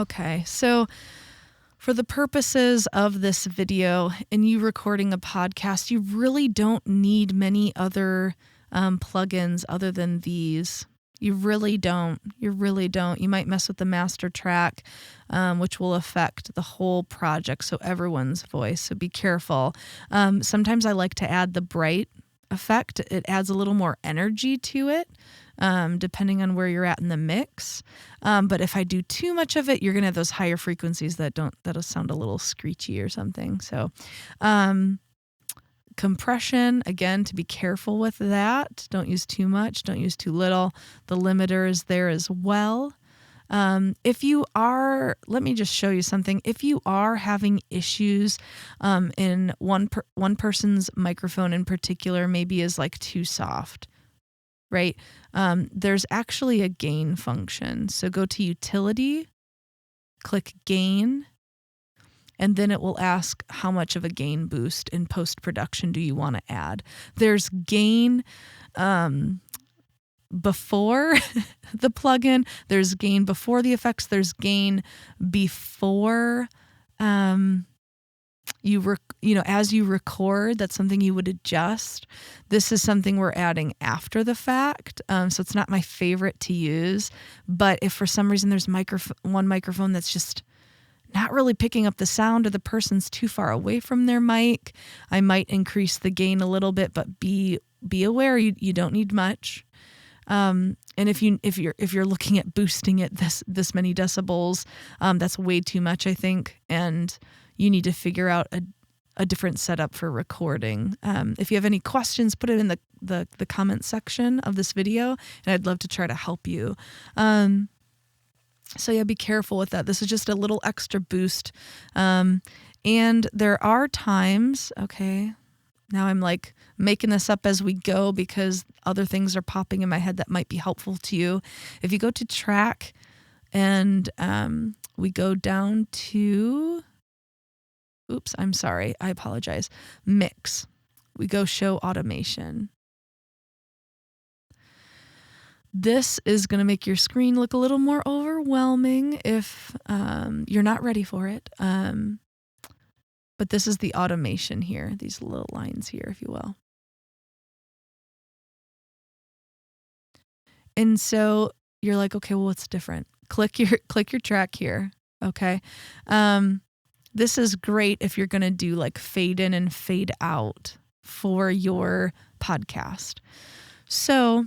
Okay, so for the purposes of this video and you recording a podcast, you really don't need many other plugins other than these. You really don't. You really don't. You might mess with the master track, which will affect the whole project, so everyone's voice. So be careful. Sometimes I like to add the bright effect. It adds a little more energy to it, depending on where you're at in the mix. But if I do too much of it, you're going to have those higher frequencies that'll sound a little screechy or something. So compression, again, to be careful with that. Don't use too much. Don't use too little. The limiter is there as well. If you are, let me just show you something. If you are having issues in one person's microphone in particular, maybe is like too soft, right? There's actually a gain function. So go to Utility, click Gain, and then it will ask how much of a gain boost in post-production do you want to add. There's gain before the plugin, there's gain before the effects, there's gain before as you record. That's something you would adjust. This is something we're adding after the fact, so it's not my favorite to use. But if for some reason there's one microphone that's just not really picking up the sound, or the person's too far away from their mic, I might increase the gain a little bit, but be aware you don't need much. And if you're looking at boosting it this many decibels, that's way too much, I think, and you need to figure out a different setup for recording. If you have any questions, put it in the comment section of this video, and I'd love to try to help you. So yeah, be careful with that. This is just a little extra boost. And there are times, okay, now I'm like making this up as we go because other things are popping in my head that might be helpful to you. If you go to track and we go down to, I apologize, mix. We go show automation. This is going to make your screen look a little more overwhelming if you're not ready for it. But this is the automation here, these little lines here, if you will. And so you're like, okay, well, what's different? Click your track here, okay? This is great if you're going to do like fade in and fade out for your podcast. So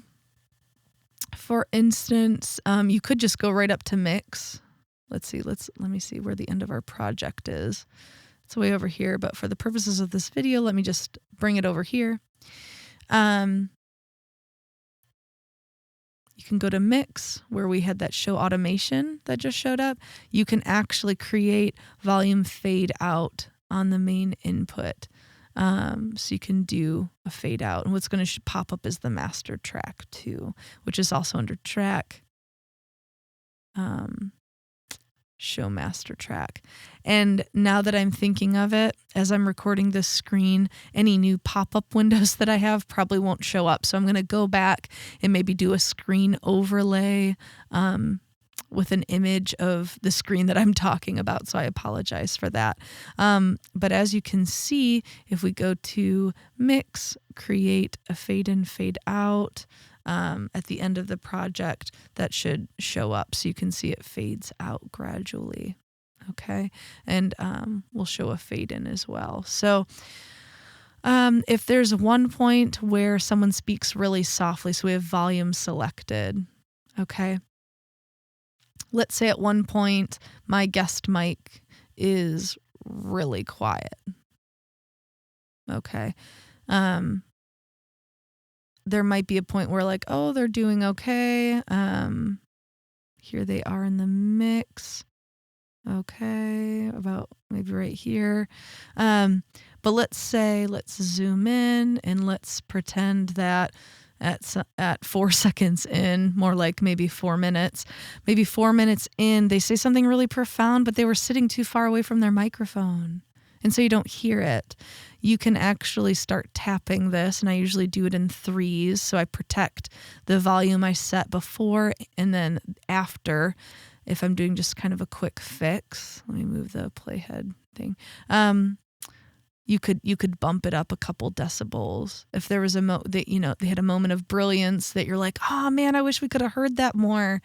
for instance, you could just go right up to mix. Let me see where the end of our project is. It's way over here, but for the purposes of this video, let me just bring it over here. You can go to mix where we had that show automation that just showed up. You can actually create volume fade out on the main input. So you can do a fade out, and what's going to pop up is the master track too, which is also under track, show master track. And now that I'm thinking of it, as I'm recording this screen, any new pop-up windows that I have probably won't show up. So I'm going to go back and maybe do a screen overlay, with an image of the screen that I'm talking about. So I apologize for that. But as you can see, if we go to mix, create a fade in, fade out, at the end of the project, that should show up. So you can see it fades out gradually. Okay. And we'll show a fade in as well. So if there's one point where someone speaks really softly, so we have volume selected. Okay. Let's say at one point my guest mic is really quiet. Okay. There might be a point where like, oh, they're doing okay. Here they are in the mix. Okay, about maybe right here. But let's zoom in and let's pretend that at 4 seconds in, more like maybe 4 minutes, in, they say something really profound, but they were sitting too far away from their microphone. And so you don't hear it. You can actually start tapping this, and I usually do it in 3s. So I protect the volume I set before and then after. if I'm doing just kind of a quick fix, let me move the playhead thing. You could bump it up a couple decibels. If there was they had a moment of brilliance that you're like, oh man, I wish we could have heard that more.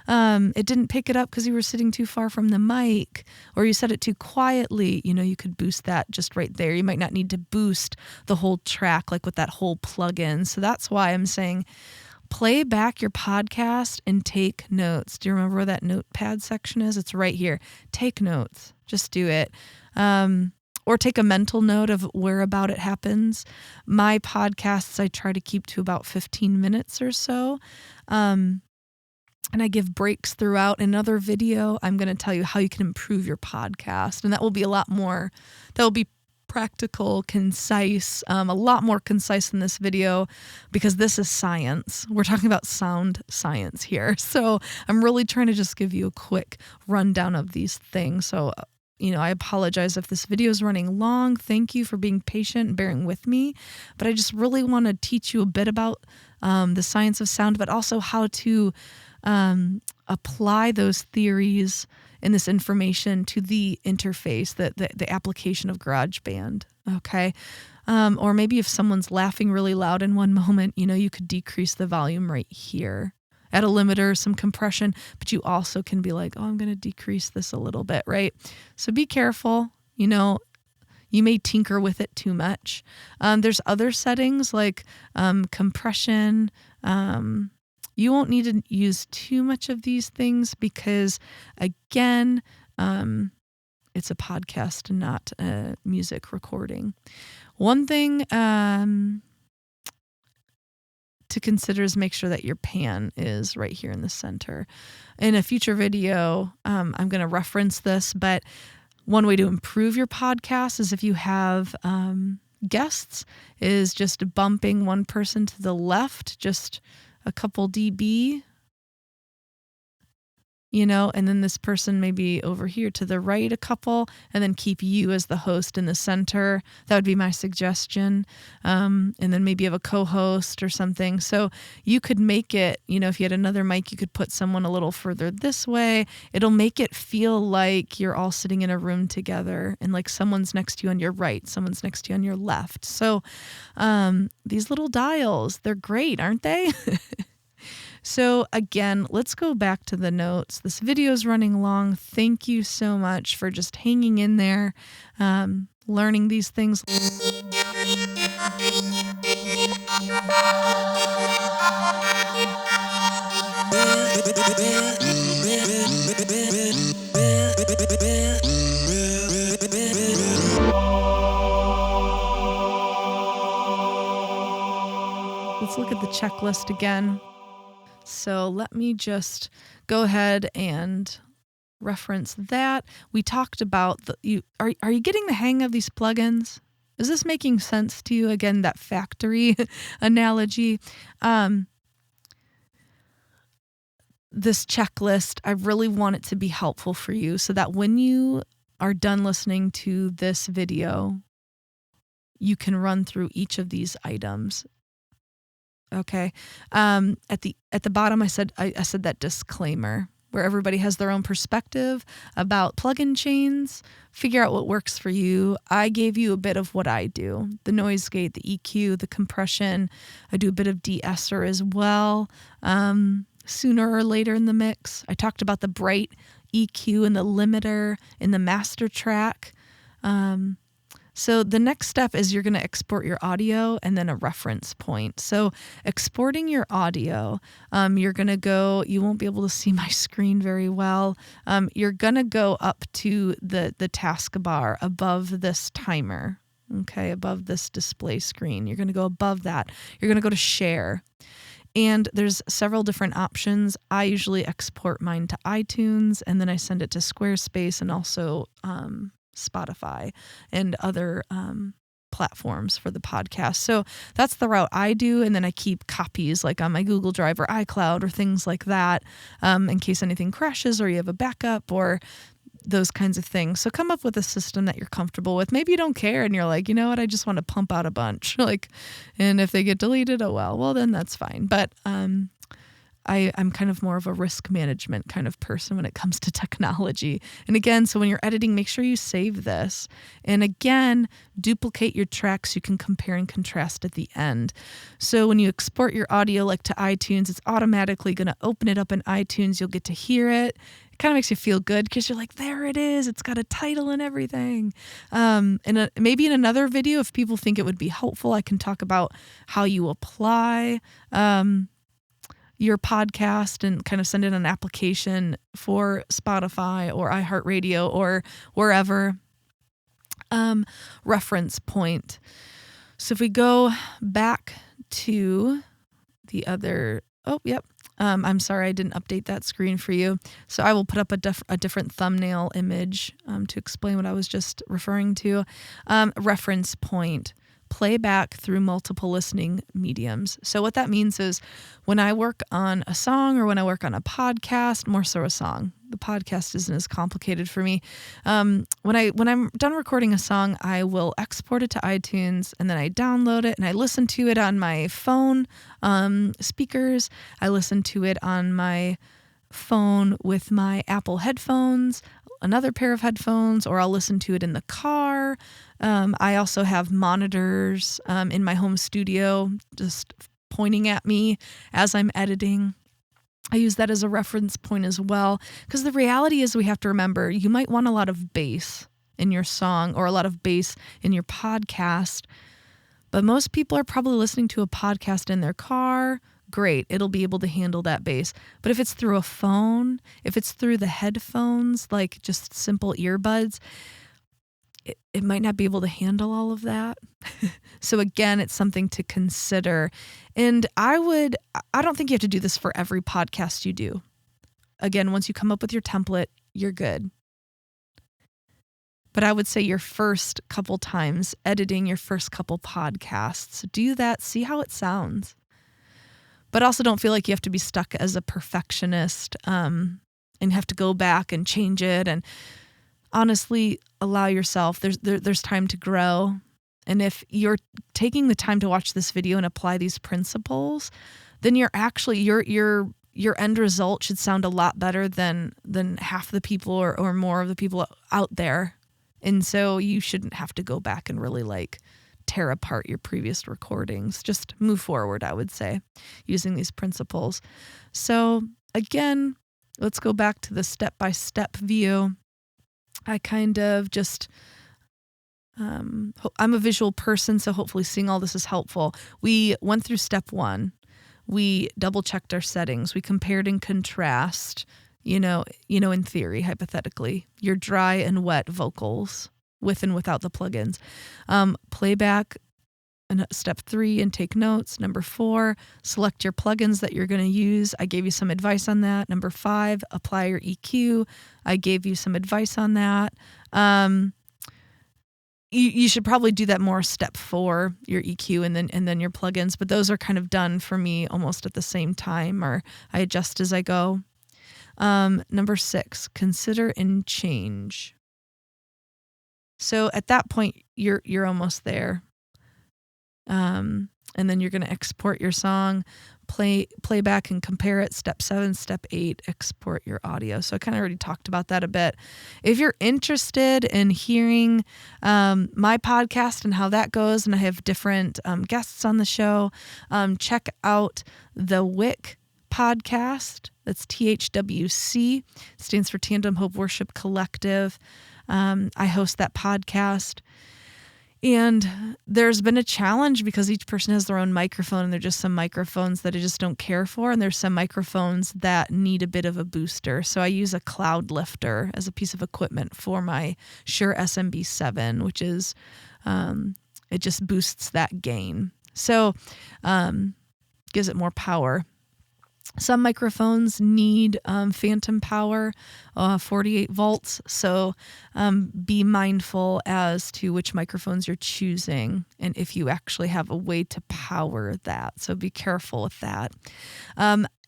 It didn't pick it up because you were sitting too far from the mic, or you said it too quietly. You could boost that just right there. You might not need to boost the whole track like with that whole plugin. So that's why I'm saying play back your podcast and take notes. Do you remember where that notepad section is? It's right here. Take notes. Just do it. Or take a mental note of whereabout it happens. My podcasts, I try to keep to about 15 minutes or so. And I give breaks throughout. In another video, I'm going to tell you how you can improve your podcast. And that will be a lot more, that will be practical, concise, a lot more concise than this video, because this is science. We're talking about sound science here. So I'm really trying to just give you a quick rundown of these things. So I apologize if this video is running long. Thank you for being patient and bearing with me. But I just really want to teach you a bit about the science of sound, but also how to apply those theories and this information to the interface, the application of GarageBand. Okay. Or maybe if someone's laughing really loud in one moment, you could decrease the volume right here. Add a limiter, some compression, but you also can be like, oh, I'm going to decrease this a little bit, right? So be careful. You may tinker with it too much. There's other settings like compression. You won't need to use too much of these things because, again, it's a podcast and not a music recording. One thing to consider is make sure that your pan is right here in the center. In a future video, I'm going to reference this, but one way to improve your podcast is if you have guests, is just bumping one person to the left, just a couple dB, and then this person maybe over here to the right a couple, and then keep you as the host in the center. That would be my suggestion. And then maybe you have a co-host or something. So you could make it, if you had another mic, you could put someone a little further this way. It'll make it feel like you're all sitting in a room together and like someone's next to you on your right, someone's next to you on your left. So these little dials, they're great, aren't they? So again, let's go back to the notes. This video is running long. Thank you so much for just hanging in there, learning these things. Let's look at the checklist again. So let me just go ahead and reference that. We talked about are you getting the hang of these plugins? Is this making sense to you? Again, that factory analogy. This checklist, I really want it to be helpful for you so that when you are done listening to this video, you can run through each of these items. Okay. At the bottom, I said that disclaimer where everybody has their own perspective about plugin chains. Figure out what works for you. I gave you a bit of what I do: the noise gate, the EQ, the compression. I do a bit of de-esser as well. Sooner or later in the mix, I talked about the bright EQ and the limiter in the master track. So the next step is you're going to export your audio and then a reference point. So exporting your audio, you're going to go, you won't be able to see my screen very well. You're going to go up to the taskbar above this timer, okay, above this display screen. You're going to go above that. You're going to go to share. And there's several different options. I usually export mine to iTunes, and then I send it to Squarespace and also Spotify and other platforms for the podcast. So that's the route I do. And then I keep copies like on my Google Drive or iCloud or things like that in case anything crashes or you have a backup or those kinds of things. So come up with a system that you're comfortable with. Maybe you don't care and you're like, you know what, I just want to pump out a bunch. And if they get deleted, oh well, then that's fine. But I'm kind of more of a risk management kind of person when it comes to technology. And again, so when you're editing, make sure you save this. And again, duplicate your tracks so you can compare and contrast at the end. So when you export your audio like to iTunes, it's automatically going to open it up in iTunes. You'll get to hear it. It kind of makes you feel good because you're like, there it is. It's got a title and everything. Maybe in another video, if people think it would be helpful, I can talk about how you apply your podcast and kind of send in an application for Spotify or iHeartRadio or wherever. Reference point. So if we go back to the other, I'm sorry, I didn't update that screen for you. So I will put up a different thumbnail image to explain what I was just referring to. Reference point. Playback through multiple listening mediums. So what that means is when I work on a song or when I work on a podcast, more so a song, the podcast isn't as complicated for me. When I'm done recording a song, I will export it to iTunes and then I download it and I listen to it on my phone speakers. I listen to it on my phone with my Apple headphones, another pair of headphones, or I'll listen to it in the car. I also have monitors in my home studio just pointing at me as I'm editing. I use that as a reference point as well, because the reality is we have to remember you might want a lot of bass in your song or a lot of bass in your podcast, but most people are probably listening to a podcast in their car. Great, it'll be able to handle that bass. But if it's through a phone, if it's through the headphones, like just simple earbuds, it might not be able to handle all of that. So again, it's something to consider. And I don't think you have to do this for every podcast you do. Again, once you come up with your template, you're good. But I would say your first couple times editing your first couple podcasts, do that, see how it sounds. But also don't feel like you have to be stuck as a perfectionist and have to go back and change it. And honestly, allow yourself. There's time to grow. And if you're taking the time to watch this video and apply these principles, then you're actually your end result should sound a lot better than half the people or more of the people out there. And so you shouldn't have to go back and really tear apart your previous recordings. Just move forward, I would say, using these principles. So again, let's go back to the step-by-step view. I kind of just, I'm a visual person, so hopefully seeing all this is helpful. We went through step 1. We double-checked our settings. We compared and contrast, in theory, hypothetically, your dry and wet vocals with and without the plugins. Playback, step 3, and take notes. Number 4, select your plugins that you're going to use. I gave you some advice on that. Number 5, apply your EQ. I gave you some advice on that. You should probably do that more step 4, your EQ and then your plugins, but those are kind of done for me almost at the same time, or I adjust as I go. Number 6, consider and change. So at that point, you're almost there. And then you're going to export your song, play back and compare it. Step 7, step 8, export your audio. So I kind of already talked about that a bit. If you're interested in hearing my podcast and how that goes, and I have different guests on the show, check out the WIC podcast. That's THWC. Stands for Tandem Hope Worship Collective. I host that podcast. And there's been a challenge because each person has their own microphone, and there's just some microphones that I just don't care for, and there's some microphones that need a bit of a booster. So I use a cloud lifter as a piece of equipment for my Shure SMB7, which is, it just boosts that gain. So gives it more power. Some microphones need phantom power, 48 volts. So be mindful as to which microphones you're choosing and if you actually have a way to power that. So be careful with that.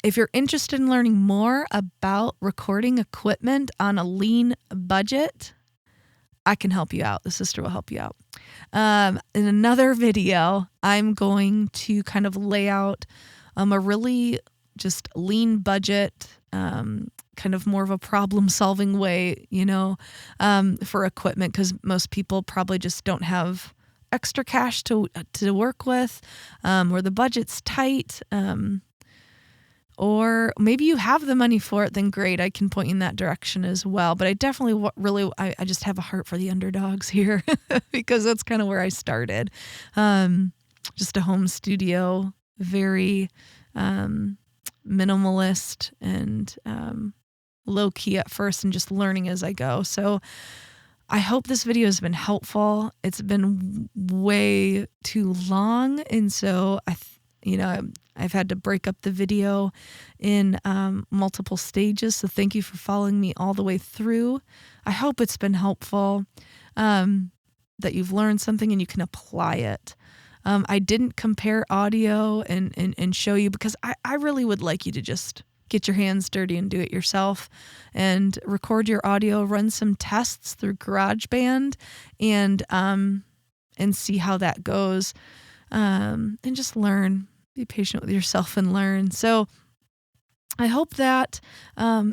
If you're interested in learning more about recording equipment on a lean budget, I can help you out. The sister will help you out. In another video, I'm going to kind of lay out a really just lean budget, kind of more of a problem-solving way, for equipment, because most people probably just don't have extra cash to work with, or the budget's tight, or maybe you have the money for it, then great, I can point you in that direction as well. But I definitely I just have a heart for the underdogs here because that's kind of where I started. Just a home studio, very minimalist and low key at first, and just learning as I go. So I hope this video has been helpful. It's been way too long, and so I've had to break up the video in multiple stages. So thank you for following me all the way through. I hope it's been helpful, that you've learned something and you can apply it. I didn't compare audio and show you because I really would like you to just get your hands dirty and do it yourself and record your audio, run some tests through GarageBand and see how that goes, and just learn. Be patient with yourself and learn. So I hope that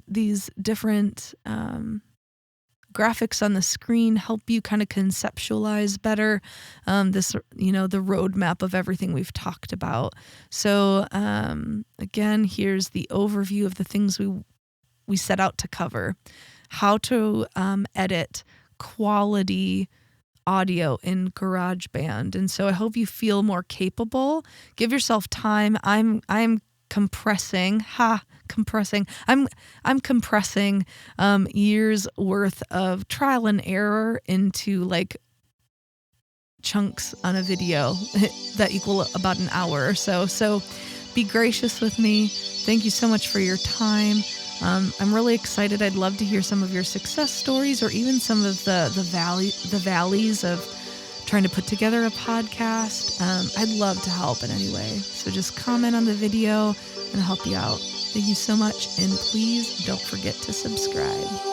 these different graphics on the screen help you kind of conceptualize better the roadmap of everything we've talked about. So again, here's the overview of the things we set out to cover. How to edit quality audio in GarageBand. And so I hope you feel more capable. Give yourself time. I'm compressing. I'm compressing years worth of trial and error into like chunks on a video that equal about an hour or so. So be gracious with me. Thank you so much for your time. I'm really excited. I'd love to hear some of your success stories, or even some of the valleys of trying to put together a podcast. I'd love to help in any way. So just comment on the video and I'll help you out. Thank you so much. And please don't forget to subscribe.